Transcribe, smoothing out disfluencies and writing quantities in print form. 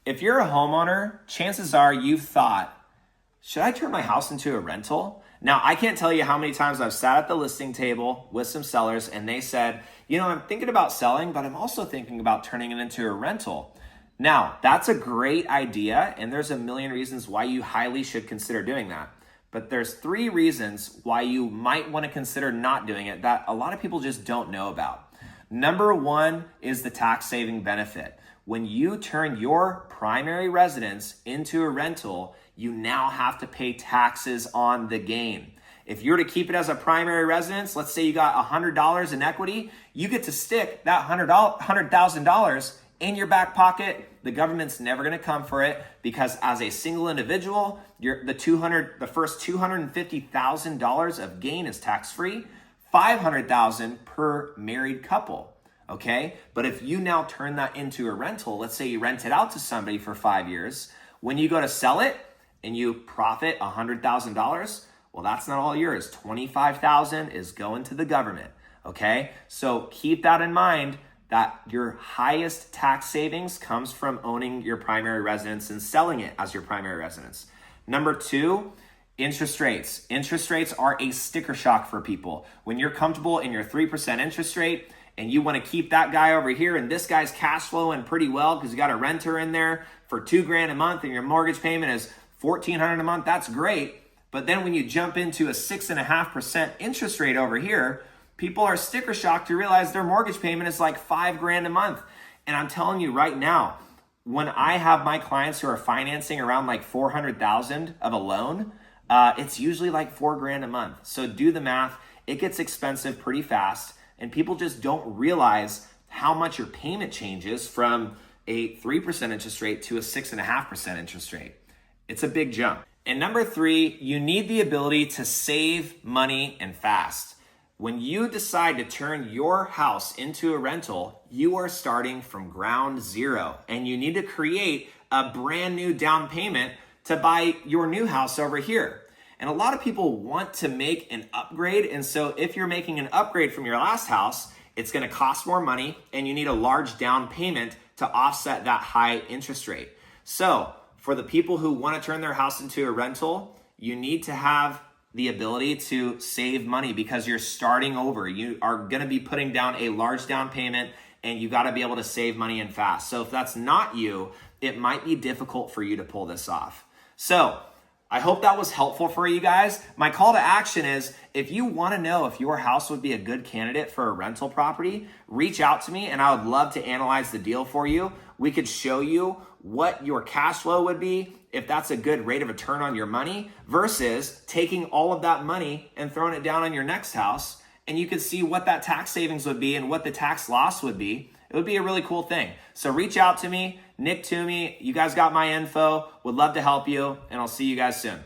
If you're a homeowner, chances are you've thought, should I turn my house into a rental? Now, I can't tell you how many times I've sat at the listing table with some sellers and they said, I'm thinking about selling, but I'm also thinking about turning it into a rental. Now, that's a great idea, and there's a million reasons why you highly should consider doing that. But there's 3 reasons why you might want to consider not doing it that a lot of people just don't know about. Number 1 is the tax saving benefit. When you turn your primary residence into a rental, you now have to pay taxes on the gain. If you're to keep it as a primary residence, let's say you got $100 in equity, you get to stick that $100,000 in your back pocket. The government's never going to come for it because as a single individual, the first $250,000 of gain is tax-free, $500,000 per married couple. Okay, but if you now turn that into a rental, let's say you rent it out to somebody for 5 years, when you go to sell it and you profit $100,000, well, that's not all yours. $25,000 is going to the government. Okay, so keep that in mind, that your highest tax savings comes from owning your primary residence and selling it as your primary residence. Number 2, interest rates. Interest rates are a sticker shock for people. When you're comfortable in your 3% interest rate and you want to keep that guy over here and this guy's cash flowing pretty well because you got a renter in there for $2,000 a month and your mortgage payment is $1,400 a month, that's great. But then when you jump into a 6.5% interest rate over here, people are sticker shocked to realize their mortgage payment is like $5,000 a month. And I'm telling you right now, when I have my clients who are financing around like $400,000 of a loan, it's usually like $4,000 a month. So do the math. It gets expensive pretty fast. And people just don't realize how much your payment changes from a 3% interest rate to a 6.5% interest rate. It's a big jump. And number 3, you need the ability to save money and fast. When you decide to turn your house into a rental, you are starting from ground zero and you need to create a brand new down payment to buy your new house over here. And a lot of people want to make an upgrade. And so if you're making an upgrade from your last house, it's going to cost more money and you need a large down payment to offset that high interest rate. So for the people who want to turn their house into a rental, you need to have the ability to save money because you're starting over. You are going to be putting down a large down payment and you got to be able to save money and fast. So if that's not you, it might be difficult for you to pull this off. So I hope that was helpful for you guys. My call to action is if you want to know if your house would be a good candidate for a rental property, reach out to me and I would love to analyze the deal for you. We could show you what your cash flow would be, if that's a good rate of return on your money versus taking all of that money and throwing it down on your next house. And you could see what that tax savings would be and what the tax loss would be. It would be a really cool thing. So reach out to me, Nick Toomey. You guys got my info. Would love to help you, and I'll see you guys soon.